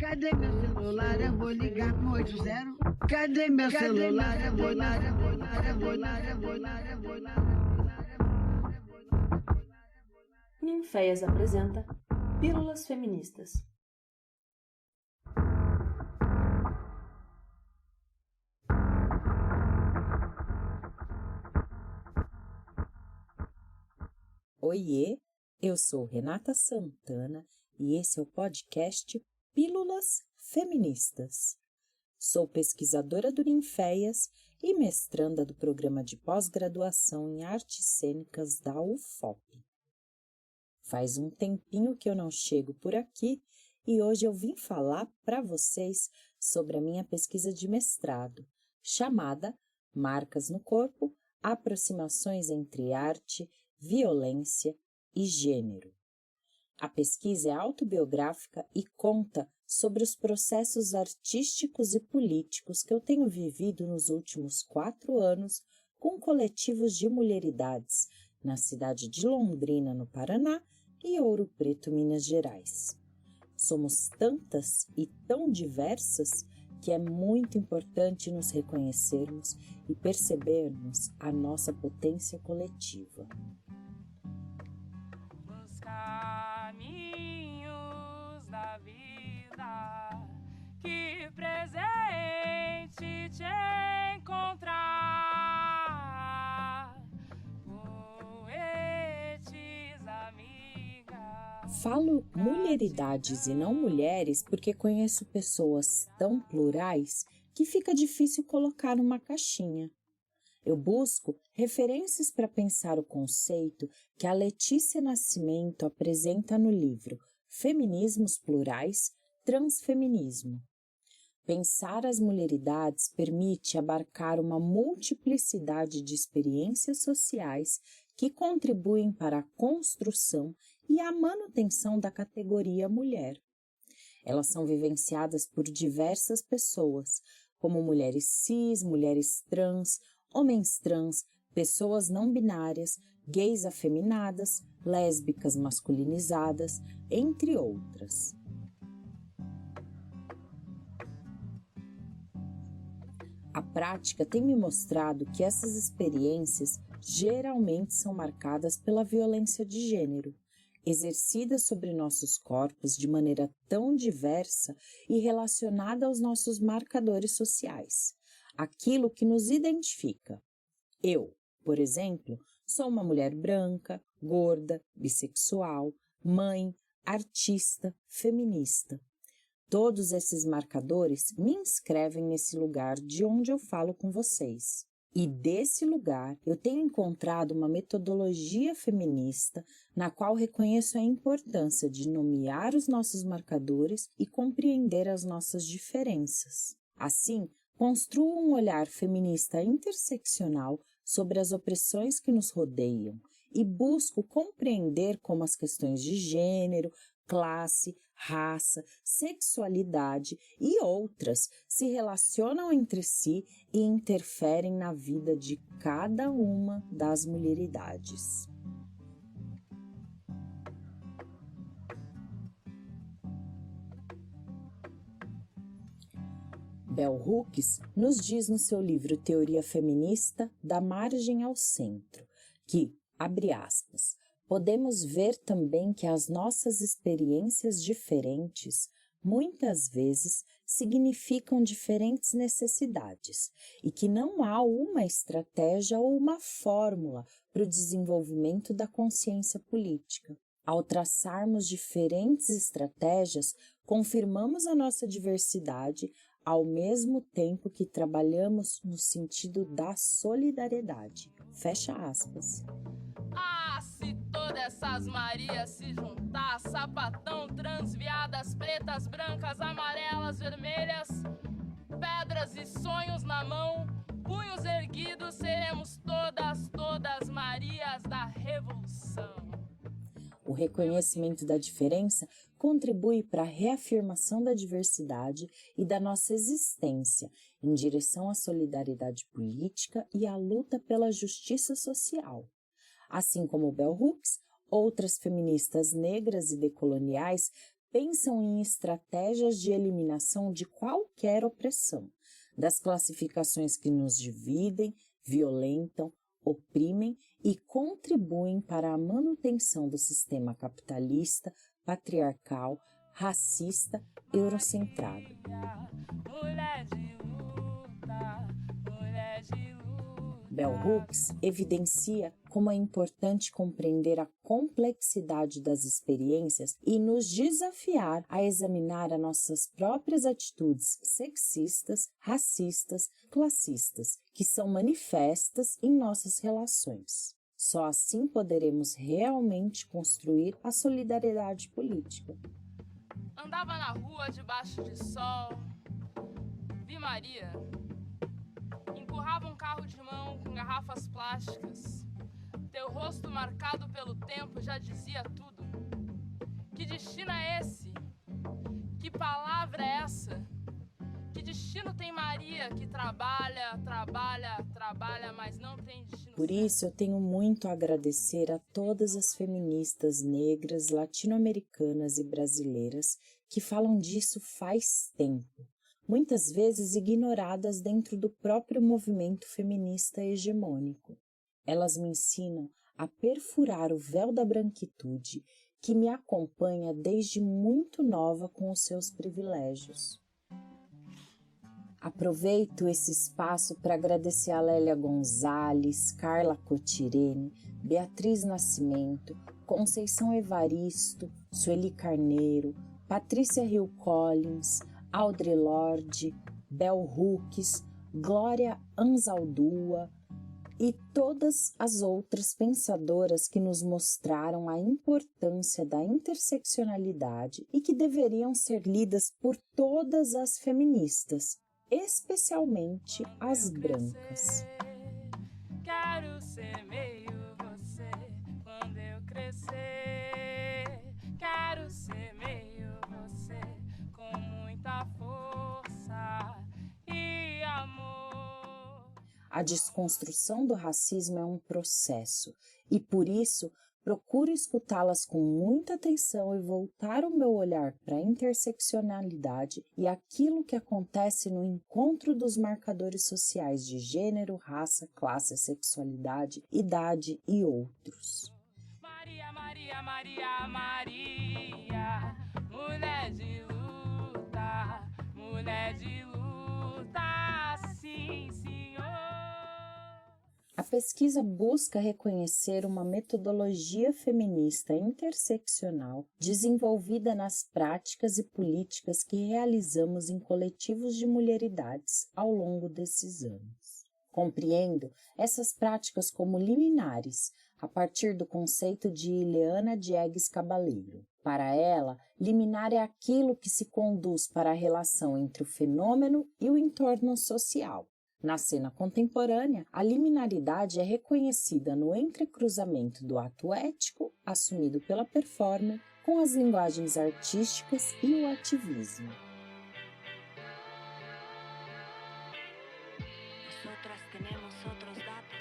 Cadê meu celular? Eu vou ligar pro 80. Cadê meu celular? Eu vou ligar. Ninféias apresenta Pílulas Feministas. Oiê, eu sou Renata Santana e esse é o podcast Pílulas Feministas. Sou pesquisadora do Ninféias e mestranda do programa de pós-graduação em artes cênicas da UFOP. Faz um tempinho que eu não chego por aqui e hoje eu vim falar para vocês sobre a minha pesquisa de mestrado, chamada Marcas no Corpo, Aproximações entre Arte, Violência e Gênero. A pesquisa é autobiográfica e conta sobre os processos artísticos e políticos que eu tenho vivido nos últimos 4 anos com coletivos de mulheridades na cidade de Londrina, no Paraná, e Ouro Preto, Minas Gerais. Somos tantas e tão diversas que é muito importante nos reconhecermos e percebermos a nossa potência coletiva. Nos caminhos da vida, que presente te encontrar, poetes, amiga. Falo mulheridades e não mulheres porque conheço pessoas tão plurais que fica difícil colocar numa caixinha. Eu busco referências para pensar o conceito que a Letícia Nascimento apresenta no livro Feminismos Plurais, Transfeminismo. Pensar as mulheridades permite abarcar uma multiplicidade de experiências sociais que contribuem para a construção e a manutenção da categoria mulher. Elas são vivenciadas por diversas pessoas, como mulheres cis, mulheres trans, homens trans, pessoas não binárias, gays afeminadas, lésbicas masculinizadas, entre outras. A prática tem me mostrado que essas experiências geralmente são marcadas pela violência de gênero, exercida sobre nossos corpos de maneira tão diversa e relacionada aos nossos marcadores sociais, aquilo que nos identifica. Eu, por exemplo, sou uma mulher branca, gorda, bissexual, mãe, artista, feminista. Todos esses marcadores me inscrevem nesse lugar de onde eu falo com vocês. E desse lugar eu tenho encontrado uma metodologia feminista na qual reconheço a importância de nomear os nossos marcadores e compreender as nossas diferenças. Assim, construo um olhar feminista interseccional sobre as opressões que nos rodeiam e busco compreender como as questões de gênero, classe, raça, sexualidade e outras se relacionam entre si e interferem na vida de cada uma das mulheridades. Bell Hooks nos diz no seu livro Teoria Feminista, Da Margem ao Centro, que, abre aspas, podemos ver também que as nossas experiências diferentes muitas vezes significam diferentes necessidades e que não há uma estratégia ou uma fórmula para o desenvolvimento da consciência política. Ao traçarmos diferentes estratégias, confirmamos a nossa diversidade ao mesmo tempo que trabalhamos no sentido da solidariedade. Fecha aspas. Ah, se todas essas Marias se juntar, sapatão, transviadas, pretas, brancas, amarelas, vermelhas, pedras e sonhos na mão, punhos erguidos, seremos todas Marias da Revolução. O reconhecimento da diferença contribui para a reafirmação da diversidade e da nossa existência em direção à solidariedade política e à luta pela justiça social. Assim como Bell Hooks, outras feministas negras e decoloniais pensam em estratégias de eliminação de qualquer opressão, das classificações que nos dividem, violentam, oprimem e contribuem para a manutenção do sistema capitalista, patriarcal, racista, eurocentrado. Mulher de luta, mulher de luta. Bell Hooks evidencia como é importante compreender a complexidade das experiências e nos desafiar a examinar as nossas próprias atitudes sexistas, racistas, classistas, que são manifestas em nossas relações. Só assim poderemos realmente construir a solidariedade política. Andava na rua debaixo de sol, vi Maria. Empurrava um carro de mão com garrafas plásticas. Teu rosto marcado pelo tempo já dizia tudo. Que destino é esse? Que palavra é essa? Que destino tem Maria que trabalha, mas não tem destino? Por isso eu tenho muito a agradecer a todas as feministas negras, latino-americanas e brasileiras que falam disso faz tempo, muitas vezes ignoradas dentro do próprio movimento feminista hegemônico. Elas me ensinam a perfurar o véu da branquitude que me acompanha desde muito nova com os seus privilégios. Aproveito esse espaço para agradecer a Lélia Gonzalez, Carla Cotirene, Beatriz Nascimento, Conceição Evaristo, Sueli Carneiro, Patrícia Hill Collins, Audre Lorde, Bell Hooks, Glória Anzaldúa e todas as outras pensadoras que nos mostraram a importância da interseccionalidade e que deveriam ser lidas por todas as feministas, especialmente as brancas. Quero ser meio você quando eu crescer. Quero ser meio você com muita força e amor. A desconstrução do racismo é um processo e, por isso, procuro escutá-las com muita atenção e voltar o meu olhar para a interseccionalidade e aquilo que acontece no encontro dos marcadores sociais de gênero, raça, classe, sexualidade, idade e outros. Maria, Maria, Maria, Maria, mulher de luta, sim, senhor. A pesquisa busca reconhecer uma metodologia feminista interseccional desenvolvida nas práticas e políticas que realizamos em coletivos de mulheridades ao longo desses anos. Compreendo essas práticas como liminares, a partir do conceito de Ileana Diegues Cabaleiro. Para ela, liminar é aquilo que se conduz para a relação entre o fenômeno e o entorno social. Na cena contemporânea, a liminaridade é reconhecida no entrecruzamento do ato ético, assumido pela performer, com as linguagens artísticas e o ativismo. Nosotras tenemos otros datos.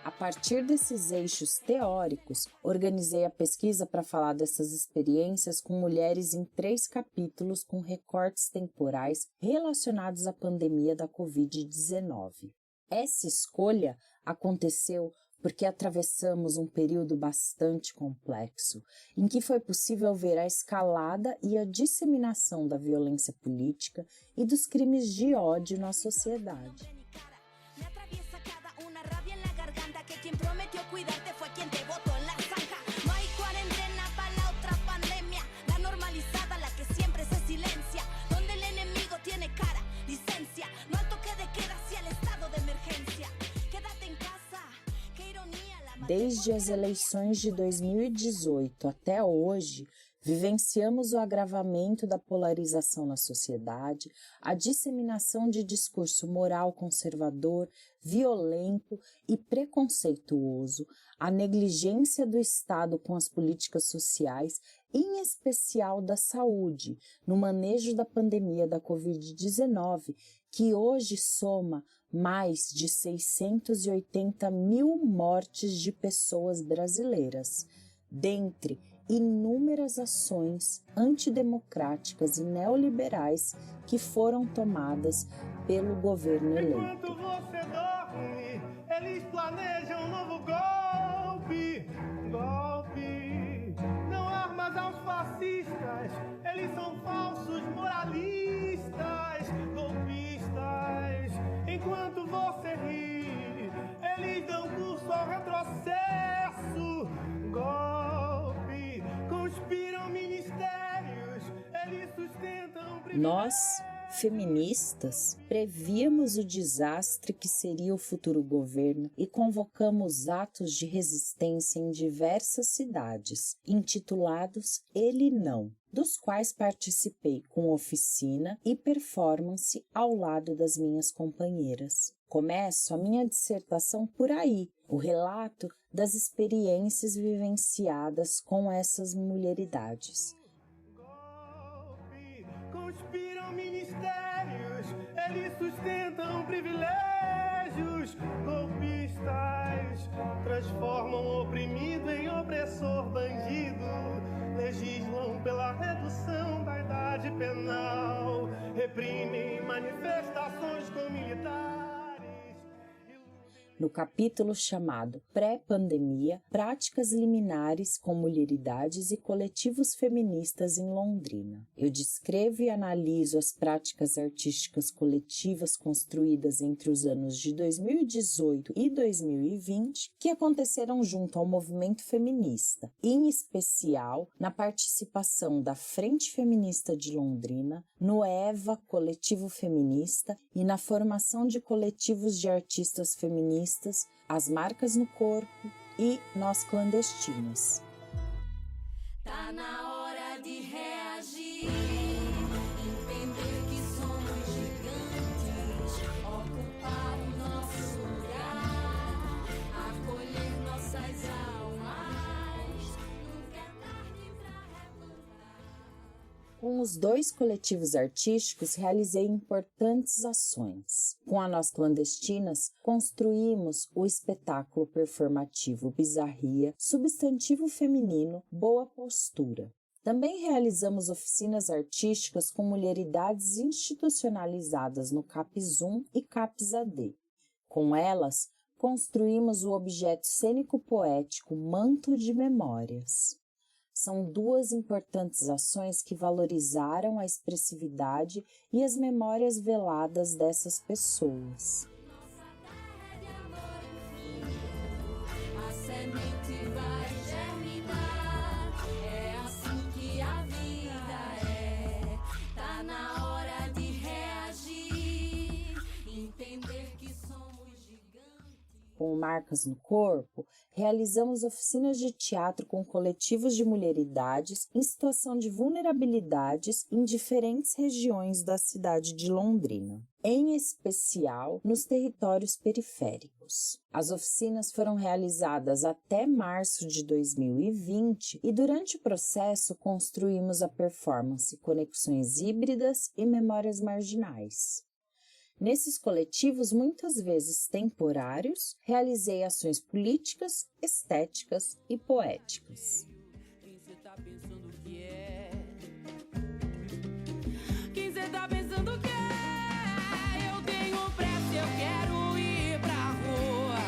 A partir desses eixos teóricos, organizei a pesquisa para falar dessas experiências com mulheres em 3 capítulos com recortes temporais relacionados à pandemia da Covid-19. Essa escolha aconteceu porque atravessamos um período bastante complexo, em que foi possível ver a escalada e a disseminação da violência política e dos crimes de ódio na sociedade. Desde as eleições de 2018 até hoje, vivenciamos o agravamento da polarização na sociedade, a disseminação de discurso moral conservador, violento e preconceituoso, a negligência do Estado com as políticas sociais, em especial da saúde, no manejo da pandemia da Covid-19, que hoje soma mais de 680 mil mortes de pessoas brasileiras, dentre inúmeras ações antidemocráticas e neoliberais que foram tomadas pelo governo eleito. Enquanto você dorme, eles planejam um novo golpe. Não armas aos fascistas, eles são falsos moralistas, golpistas. Enquanto você ri, eles dão curso ao retrocesso. Golpe, conspiram ministérios, eles sustentam privilégios. Nós, feministas, prevíamos o desastre que seria o futuro governo e convocamos atos de resistência em diversas cidades, intitulados Ele Não, dos quais participei com oficina e performance ao lado das minhas companheiras. Começo a minha dissertação por aí, o relato das experiências vivenciadas com essas mulheridades. Conspiram ministérios, eles sustentam privilégios. Golpistas transformam o oprimido em opressor bandido. Legislam pela redução da idade penal. Reprimem manifestações com militares. No capítulo chamado Pré-Pandemia, Práticas Liminares com Mulheridades e Coletivos Feministas em Londrina. Eu descrevo e analiso as práticas artísticas coletivas construídas entre os anos de 2018 e 2020 que aconteceram junto ao movimento feminista, em especial na participação da Frente Feminista de Londrina, no EVA Coletivo Feminista e na formação de coletivos de artistas feministas, As Marcas no Corpo e Nós Clandestinas. Tá na hora de reagir, entender que somos gigantes, ocupar o nosso lugar, acolher nossas almas, nunca é tarde pra retornar. Com os dois coletivos artísticos, realizei importantes ações. Com a Nós Clandestinas, construímos o espetáculo performativo Bizarria, substantivo feminino, Boa Postura. Também realizamos oficinas artísticas com mulheridades institucionalizadas no CAPS 1 e CAPS AD. Com elas, construímos o objeto cênico-poético Manto de Memórias. São duas importantes ações que valorizaram a expressividade e as memórias veladas dessas pessoas. Nossa terra é de amor infinito, a semente vai germinar, é assim que a vida é. Tá na hora de reagir, entender que somos gigantes. Com Marcas no Corpo, realizamos oficinas de teatro com coletivos de mulheridades em situação de vulnerabilidades em diferentes regiões da cidade de Londrina, em especial nos territórios periféricos. As oficinas foram realizadas até março de 2020 e durante o processo construímos a performance Conexões Híbridas e Memórias Marginais. Nesses coletivos, muitas vezes temporários, realizei ações políticas, estéticas e poéticas. Quem cê tá pensando que é? Quem cê tá pensando que é? Eu tenho pressa, eu quero ir pra rua.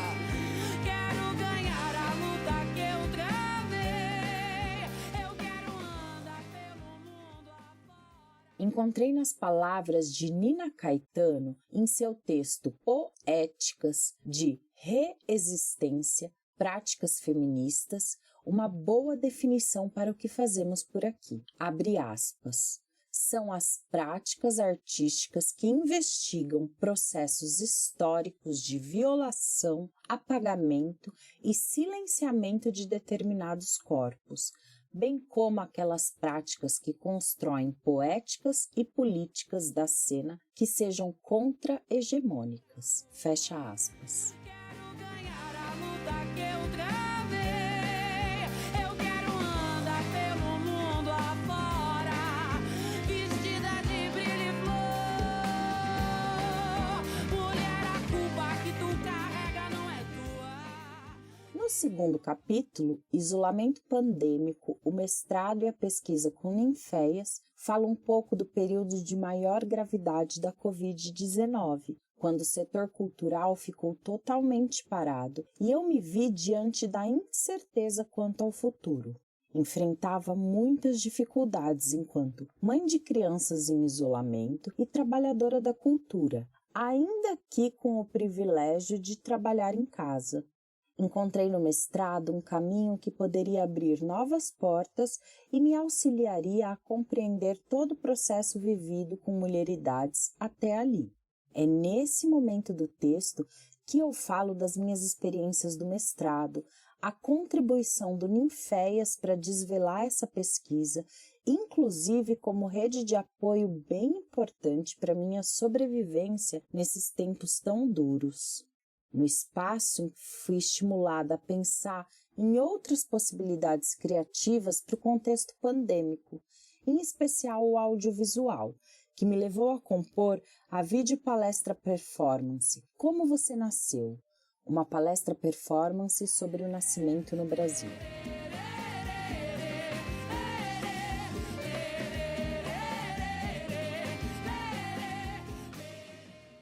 Quero ganhar a luta que eu travei. Eu quero andar pelo mundo afora. Encontrei nas palavras de Nina Caetano, em seu texto Poéticas de Reexistência, Práticas Feministas, uma boa definição para o que fazemos por aqui. Abre aspas. São as práticas artísticas que investigam processos históricos de violação, apagamento e silenciamento de determinados corpos, bem como aquelas práticas que constroem poéticas e políticas da cena que sejam contra-hegemônicas. Fecha aspas. Quero ganhar a luta que eu travei. Eu quero andar pelo mundo afora, vestida de brilho e flor. Mulher, a segundo capítulo, Isolamento Pandêmico, o mestrado e a pesquisa com ninféias, fala um pouco do período de maior gravidade da Covid-19, quando o setor cultural ficou totalmente parado e eu me vi diante da incerteza quanto ao futuro. Enfrentava muitas dificuldades enquanto mãe de crianças em isolamento e trabalhadora da cultura, ainda que com o privilégio de trabalhar em casa. Encontrei no mestrado um caminho que poderia abrir novas portas e me auxiliaria a compreender todo o processo vivido com mulheridades até ali. É nesse momento do texto que eu falo das minhas experiências do mestrado, a contribuição do Ninféias para desvelar essa pesquisa, inclusive como rede de apoio bem importante para minha sobrevivência nesses tempos tão duros. No espaço, fui estimulada a pensar em outras possibilidades criativas para o contexto pandêmico, em especial o audiovisual, que me levou a compor a videopalestra performance Como Você Nasceu, uma palestra performance sobre o nascimento no Brasil.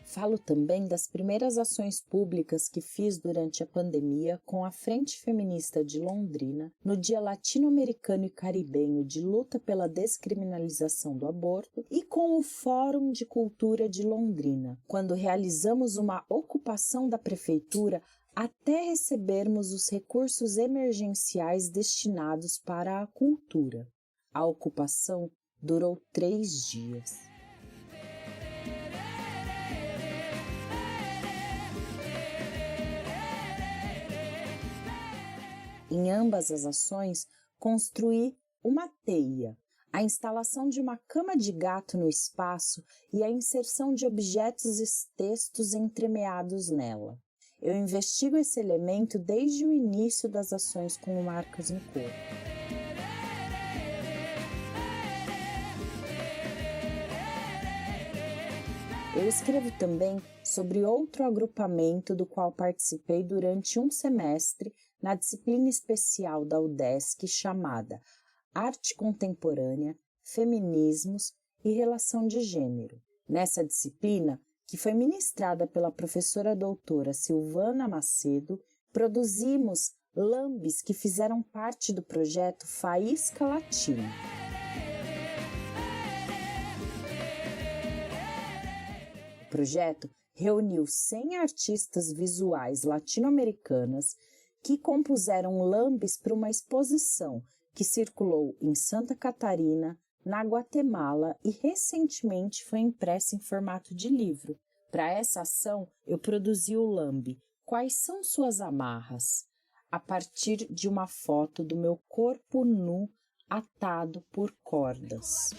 Falo também das primeiras ações públicas que fiz durante a pandemia com a Frente Feminista de Londrina, no Dia Latino-Americano e Caribenho de Luta pela Descriminalização do Aborto e com o Fórum de Cultura de Londrina, quando realizamos uma ocupação da Prefeitura até recebermos os recursos emergenciais destinados para a cultura. A ocupação durou 3 dias. Em ambas as ações, construí uma teia, a instalação de uma cama de gato no espaço e a inserção de objetos e textos entremeados nela. Eu investigo esse elemento desde o início das ações com marcas no corpo. Eu escrevo também sobre outro agrupamento do qual participei durante um semestre na disciplina especial da UDESC chamada Arte Contemporânea, Feminismos e Relação de Gênero. Nessa disciplina, que foi ministrada pela professora doutora Silvana Macedo, produzimos lambes que fizeram parte do projeto Faísca Latina. O projeto reuniu 100 artistas visuais latino-americanas que compuseram lambes para uma exposição que circulou em Santa Catarina, na Guatemala e recentemente foi impressa em formato de livro. Para essa ação, eu produzi o lambe Quais são suas amarras? A partir de uma foto do meu corpo nu atado por cordas.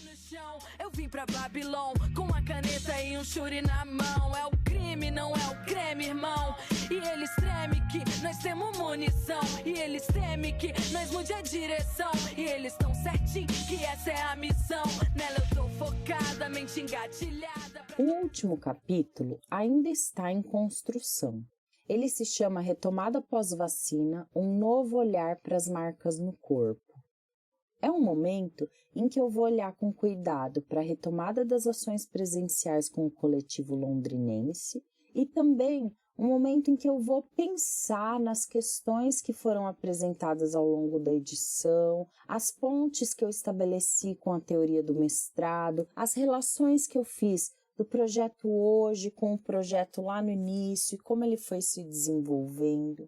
Eu vim pra Babilão com uma caneta e um churi na mão. É o crime, não é o creme, irmão. E eles tremem que nós temos munição. E eles temem que nós mude a direção. E eles tão certinho que essa é a missão. Nela eu tô focada, mente engatilhada. O último capítulo ainda está em construção. Ele se chama Retomada pós-vacina, um novo olhar para as marcas no corpo. É um momento em que eu vou olhar com cuidado para a retomada das ações presenciais com o coletivo londrinense e também um momento em que eu vou pensar nas questões que foram apresentadas ao longo da edição, as pontes que eu estabeleci com a teoria do mestrado, as relações que eu fiz do projeto hoje com o projeto lá no início e como ele foi se desenvolvendo.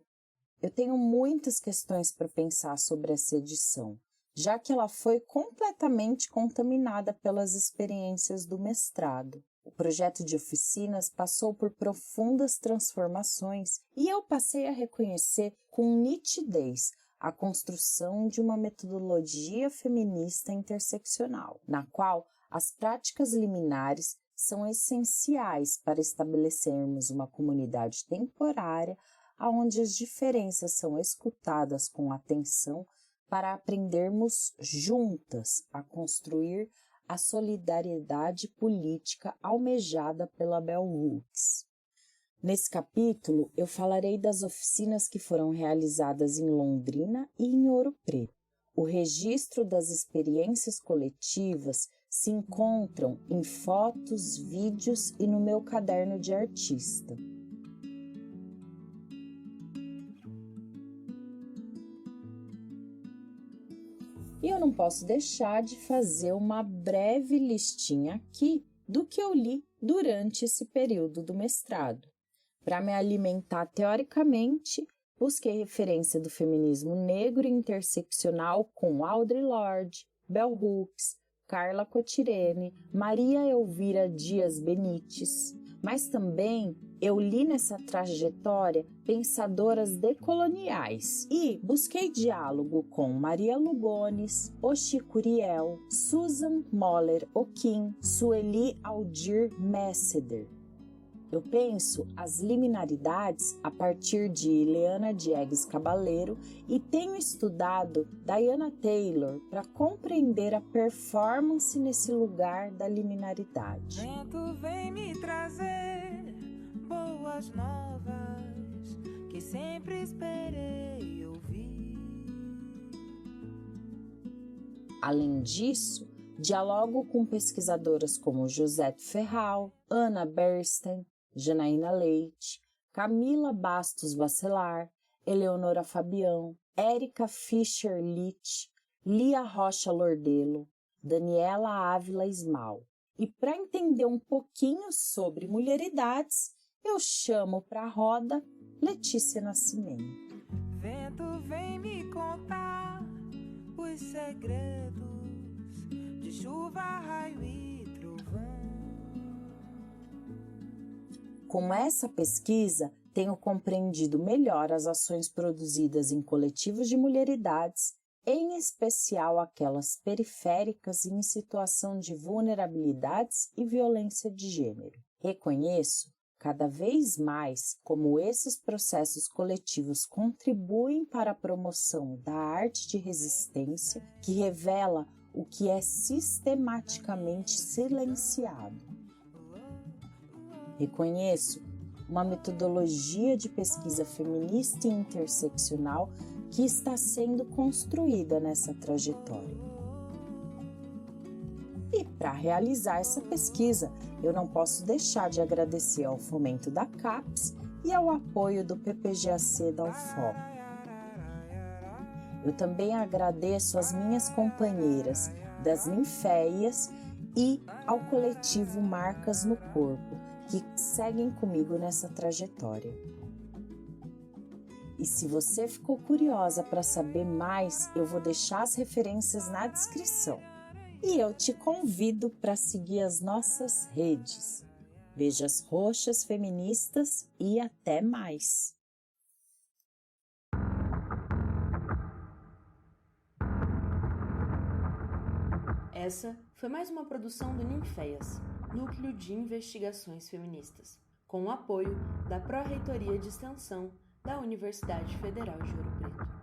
Eu tenho muitas questões para pensar sobre essa edição, já que ela foi completamente contaminada pelas experiências do mestrado. O projeto de oficinas passou por profundas transformações e eu passei a reconhecer com nitidez a construção de uma metodologia feminista interseccional, na qual as práticas liminares são essenciais para estabelecermos uma comunidade temporária onde as diferenças são escutadas com atenção para aprendermos juntas a construir a solidariedade política almejada pela Bell Hooks. Nesse capítulo, eu falarei das oficinas que foram realizadas em Londrina e em Ouro Preto. O registro das experiências coletivas se encontram em fotos, vídeos e no meu caderno de artista. E eu não posso deixar de fazer uma breve listinha aqui do que eu li durante esse período do mestrado. Para me alimentar teoricamente, busquei referência do feminismo negro e interseccional com Audre Lorde, Bell Hooks, Carla Cotirene, Maria Elvira Dias Benites, mas também eu li nessa trajetória pensadoras decoloniais e busquei diálogo com Maria Lugones, Oxi Curiel, Susan Moller Oquim, Sueli Aldir Messeder. Eu penso as liminaridades a partir de Leana Diegues Cabaleiro e tenho estudado Diana Taylor para compreender a performance nesse lugar da liminaridade. Vento vem me trazer boas novas que sempre esperei ouvir. Além disso, dialogo com pesquisadoras como Josette Ferral, Ana Bernstein, Janaína Leite, Camila Bastos Bacelar, Eleonora Fabião, Érica Fischer-Litt, Lia Rocha Lordelo, Daniela Ávila Ismal. E para entender um pouquinho sobre mulheridades, eu chamo para a roda Letícia Nascimento. Vento vem me contar os segredos de chuva, raio e trovão. Com essa pesquisa, tenho compreendido melhor as ações produzidas em coletivos de mulheridades, em especial aquelas periféricas e em situação de vulnerabilidades e violência de gênero. Reconheço cada vez mais como esses processos coletivos contribuem para a promoção da arte de resistência que revela o que é sistematicamente silenciado. Reconheço uma metodologia de pesquisa feminista e interseccional que está sendo construída nessa trajetória. E para realizar essa pesquisa, eu não posso deixar de agradecer ao fomento da CAPES e ao apoio do PPGAC da UFOP. Eu também agradeço às minhas companheiras das Ninféias e ao coletivo Marcas no Corpo, que seguem comigo nessa trajetória. E se você ficou curiosa para saber mais, eu vou deixar as referências na descrição. E eu te convido para seguir as nossas redes. Vejas Roxas Feministas e até mais! Essa foi mais uma produção do Ninféias, Núcleo de Investigações Feministas, com o apoio da Pró-Reitoria de Extensão da Universidade Federal de Ouro Preto.